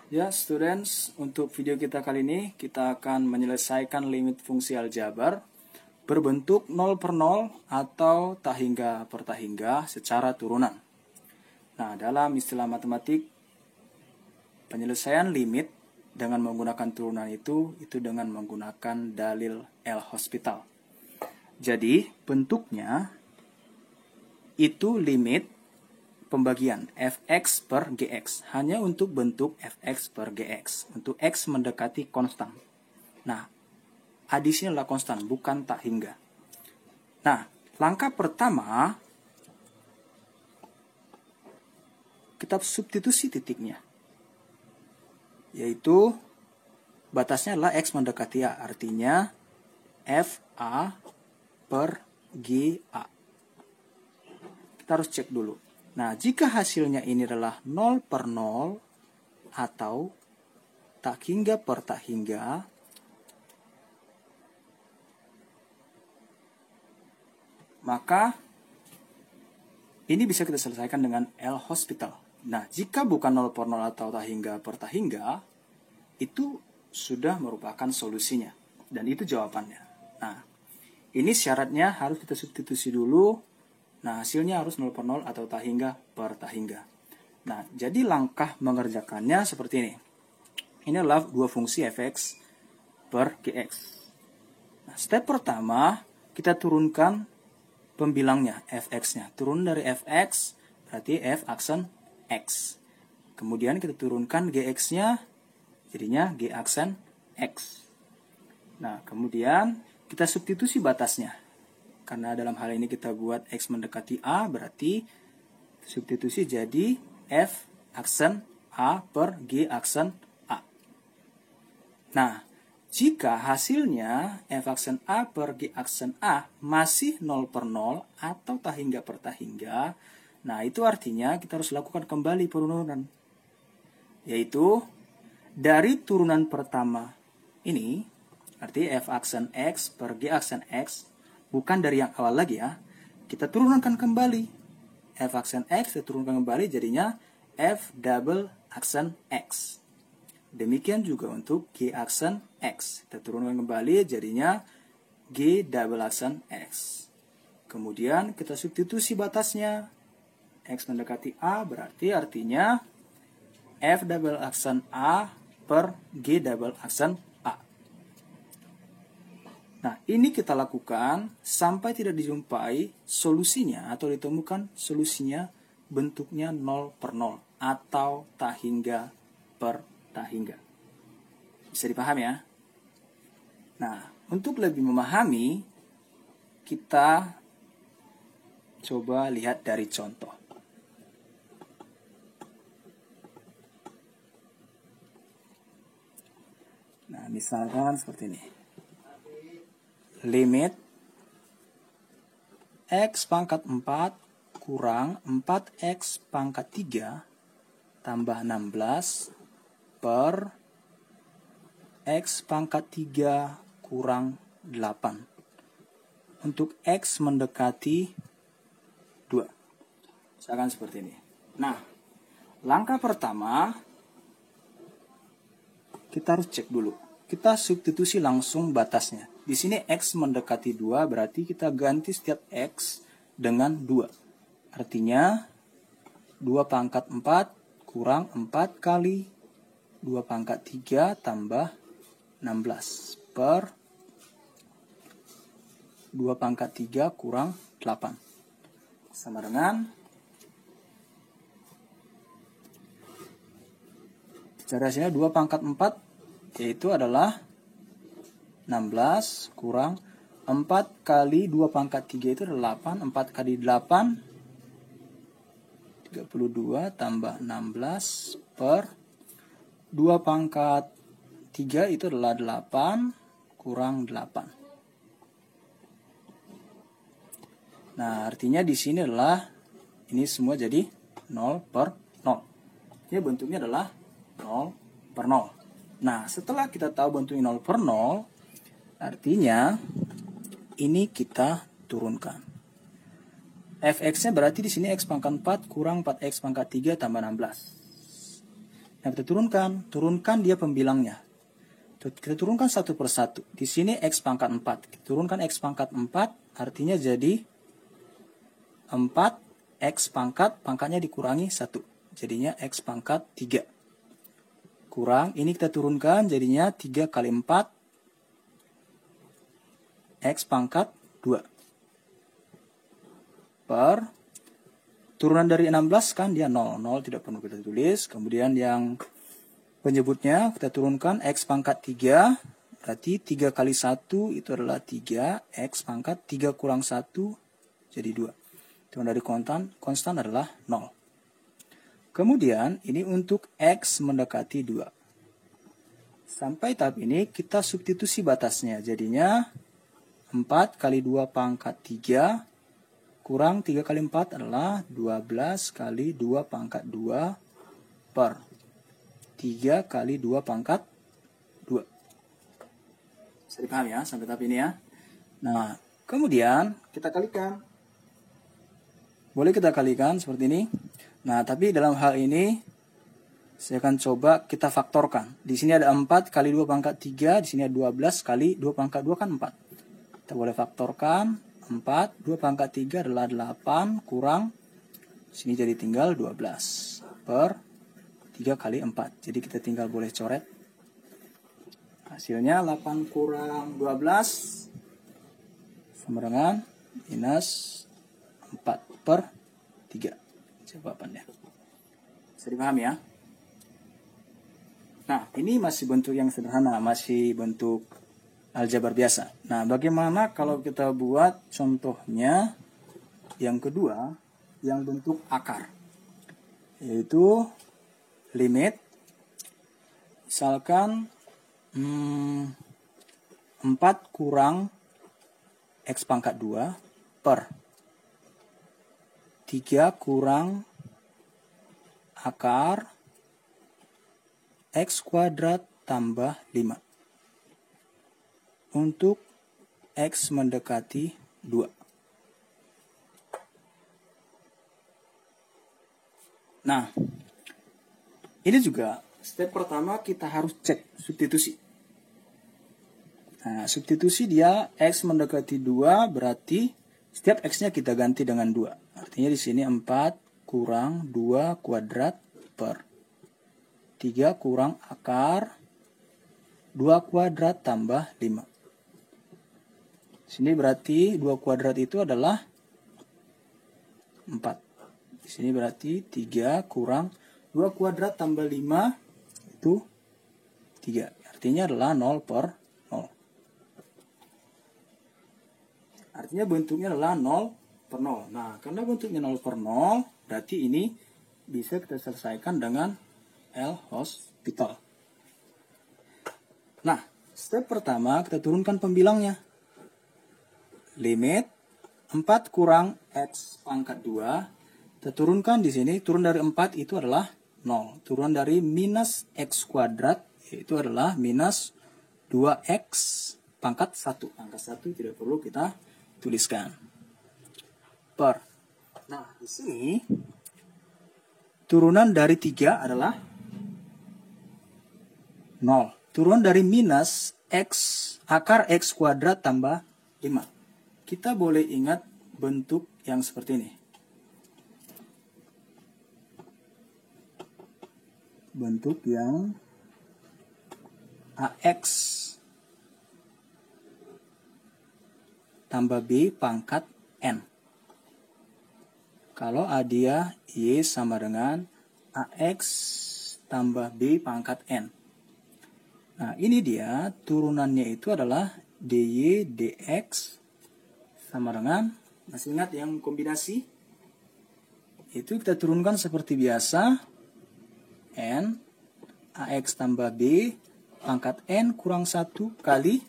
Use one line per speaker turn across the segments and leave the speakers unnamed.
Ya, students, untuk video kita kali ini, kita akan menyelesaikan limit fungsi aljabar berbentuk 0 per 0 atau tak hingga per tak hingga secara turunan. Nah, dalam istilah matematik, penyelesaian limit dengan menggunakan turunan itu dengan menggunakan dalil L'Hospital. Jadi, bentuknya itu limit pembagian fx per gx hanya untuk bentuk fx per gx untuk x mendekati konstan. Nah, A di sini adalah konstan, bukan tak hingga. Nah, langkah pertama kita substitusi titiknya, yaitu batasnya adalah x mendekati A, artinya fa per ga. Kita harus cek dulu. Nah, jika hasilnya ini adalah 0 per 0 atau tak hingga per tak hingga, maka ini bisa kita selesaikan dengan L'Hospital. Nah, jika bukan 0 per 0 atau tak hingga per tak hingga, itu sudah merupakan solusinya. Dan itu jawabannya. Nah, ini syaratnya harus kita substitusi dulu. Nah, hasilnya harus 0 per 0 atau tak hingga per tak hingga. Nah, jadi langkah mengerjakannya seperti ini. Ini adalah dua fungsi fx per gx. Nah, step pertama, kita turunkan pembilangnya, fx-nya. Turun dari fx, berarti f aksen x. Kemudian kita turunkan gx-nya, jadinya g aksen x. Nah, kemudian kita substitusi batasnya. Karena dalam hal ini kita buat x mendekati A, berarti substitusi jadi f aksen A per g aksen A. Nah, jika hasilnya f aksen A per g aksen A masih 0 per 0 atau tak hingga per tak hingga, nah itu artinya kita harus lakukan kembali penurunan. Yaitu dari turunan pertama ini, arti f aksen x per g aksen x, bukan dari yang awal lagi ya. Kita turunkan kembali. F aksen X kita turunkan kembali jadinya F double aksen X. Demikian juga untuk G aksen X. Kita turunkan kembali jadinya G double aksen X. Kemudian kita substitusi batasnya. X mendekati A berarti artinya F double aksen A per G double aksen A. Nah, ini kita lakukan sampai tidak dijumpai solusinya atau ditemukan solusinya bentuknya 0 per 0 atau tak hingga per tak hingga. Bisa dipahami ya? Nah, untuk lebih memahami, kita coba lihat dari contoh. Nah, misalkan seperti ini. Limit x pangkat 4 kurang 4x pangkat 3 tambah 16 per x pangkat 3 kurang 8 untuk x mendekati 2. Misalkan seperti ini. Nah, langkah pertama kita harus cek dulu. Kita substitusi langsung batasnya. Di sini x mendekati 2 berarti kita ganti setiap x dengan 2. Artinya 2 pangkat 4 kurang 4 kali 2 pangkat 3 tambah 16 per 2 pangkat 3 kurang 8. Sama dengan cara hasilnya 2 pangkat 4 yaitu adalah 16 kurang 4 kali 2 pangkat 3 itu adalah 8. 4 kali 8 32 tambah 16 per 2 pangkat 3 itu adalah 8 kurang 8. Nah, artinya di sini adalah ini semua jadi 0 per 0. Ini bentuknya adalah 0 per 0. Nah, setelah kita tahu bentuknya 0 per 0, artinya ini kita turunkan. Fx-nya berarti di sini x pangkat 4 kurang 4x pangkat 3 tambah 16. Nah, kita turunkan dia pembilangnya. Kita turunkan satu per satu. Di sini X pangkat 4. Kita turunkan X pangkat 4, artinya jadi 4, X pangkatnya dikurangi 1. Jadinya X pangkat 3. Kurang, ini kita turunkan, jadinya 3 kali 4, X pangkat 2. Per, turunan dari 16 kan dia 0. 0 tidak perlu kita tulis. Kemudian yang penyebutnya kita turunkan X pangkat 3. Berarti 3 kali 1 itu adalah 3. X pangkat 3 kurang 1 jadi 2. Turunan dari konstan adalah 0. Kemudian ini untuk X mendekati 2. Sampai tahap ini kita substitusi batasnya. Jadinya 4 kali 2 pangkat 3 kurang 3 kali 4 adalah 12 kali 2 pangkat 2 per 3 kali 2 pangkat 2. Bisa dipahami ya sampai tahap ini ya. Nah, kemudian kita kalikan. Boleh kita kalikan seperti ini. Nah, tapi dalam hal ini saya akan coba kita faktorkan. Di sini ada 4 kali 2 pangkat 3, di sini ada 12 kali 2 pangkat 2 kan 4. Kita boleh faktorkan 4, 2 pangkat 3 adalah 8 kurang, sini jadi tinggal 12 per 3 kali 4. Jadi kita tinggal boleh coret. Hasilnya 8 kurang 12 sama dengan minus 4 per 3. Jawabannya. Bisa dipahami ya? Nah, ini masih bentuk yang sederhana, masih bentuk aljabar biasa. Nah, bagaimana kalau kita buat contohnya yang kedua, yang bentuk akar? Yaitu limit, misalkan 4 kurang X pangkat 2 per 3 kurang akar X kuadrat tambah 5. Untuk X mendekati 2. Nah, ini juga step pertama kita harus cek substitusi. Nah, substitusi dia X mendekati 2 berarti setiap X-nya kita ganti dengan 2. Artinya di sini 4 kurang 2 kuadrat per 3 kurang akar 2 kuadrat tambah 5. Sini berarti 2 kuadrat itu adalah 4. Di sini berarti 3 kurang 2 kuadrat tambah 5 itu 3. Artinya adalah 0 per 0. Artinya bentuknya adalah 0 per 0. Nah, karena bentuknya 0 per 0, berarti ini bisa kita selesaikan dengan L'Hospital. Nah, step pertama kita turunkan pembilangnya. Limit 4 kurang X pangkat 2. Kita turunkan di sini, turun dari 4 itu adalah 0. Turun dari minus X kuadrat, yaitu adalah minus 2X pangkat 1. Pangkat 1 tidak perlu kita tuliskan. Per. Nah, di sini turunan dari 3 adalah 0. Turunan dari minus X, akar X kuadrat tambah 5. Kita boleh ingat bentuk yang seperti ini. Bentuk yang AX tambah B pangkat N. Kalau A dia Y sama dengan AX tambah B pangkat N. Nah, ini dia turunannya itu adalah DY DX sama dengan, masih ingat yang kombinasi? Itu kita turunkan seperti biasa. N, AX tambah B, pangkat N kurang 1 kali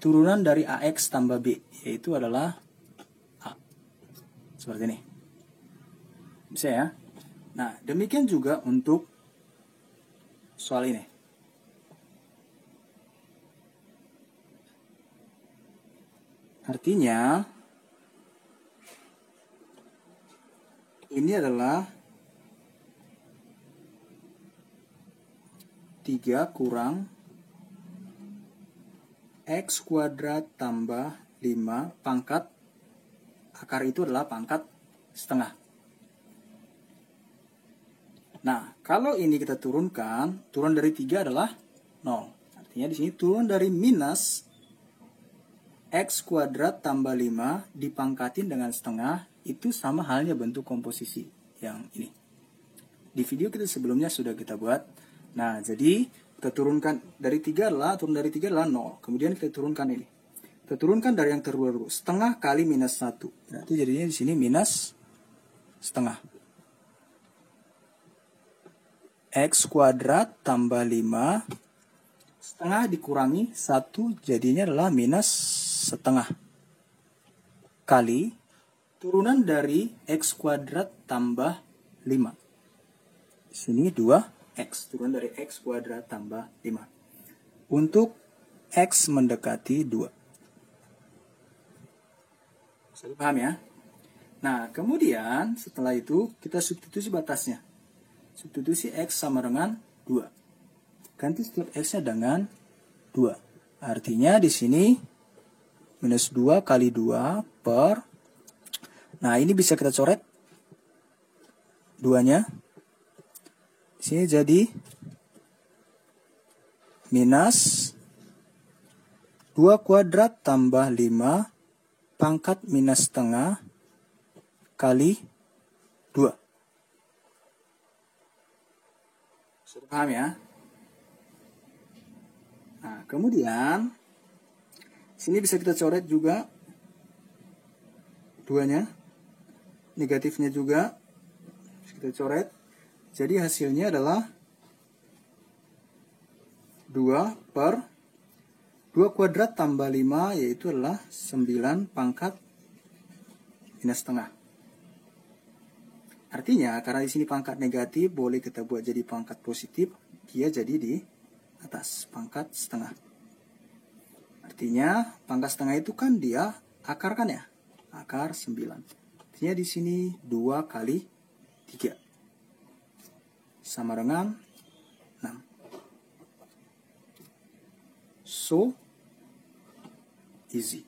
turunan dari AX tambah B, yaitu adalah A. Seperti ini. Bisa ya? Nah, demikian juga untuk soal ini. Artinya, ini adalah 3 kurang X kuadrat tambah 5 pangkat, akar itu adalah pangkat setengah. Nah, kalau ini kita turunkan, turun dari 3 adalah 0. Artinya di sini turun dari minus X kuadrat tambah 5 dipangkatin dengan setengah, itu sama halnya bentuk komposisi yang ini. Di video kita sebelumnya sudah kita buat. Nah, jadi kita turunkan dari 3 adalah, turun dari 3 adalah 0. Kemudian kita turunkan ini. Kita turunkan dari yang terluar dulu. Setengah kali minus 1. Berarti jadinya di sini minus setengah. X kuadrat tambah 5. Setengah dikurangi 1 jadinya adalah minus setengah. Kali turunan dari X kuadrat tambah 5. Di sini 2X. Turun dari X kuadrat tambah 5. Untuk X mendekati 2. Bisa dipaham ya? Nah, kemudian setelah itu kita substitusi batasnya. Substitusi X sama dengan 2. Ganti setiap X-nya dengan 2. Artinya di sini minus 2 kali 2 per. Nah, ini bisa kita coret 2-nya. Di sini jadi minus 2 kuadrat tambah 5 pangkat minus setengah kali 2. Sudah paham ya? Nah, kemudian sini bisa kita coret juga 2-nya. Negatifnya juga bisa kita coret. Jadi hasilnya adalah 2 per 2 kuadrat tambah 5, yaitu adalah 9 pangkat minus setengah. Artinya, karena di sini pangkat negatif, boleh kita buat jadi pangkat positif, dia jadi di atas pangkat setengah. Artinya, pangkat setengah itu kan dia akar kan ya? Akar 9. Artinya di sini 2 kali 3. Sama dengan 6. So easy.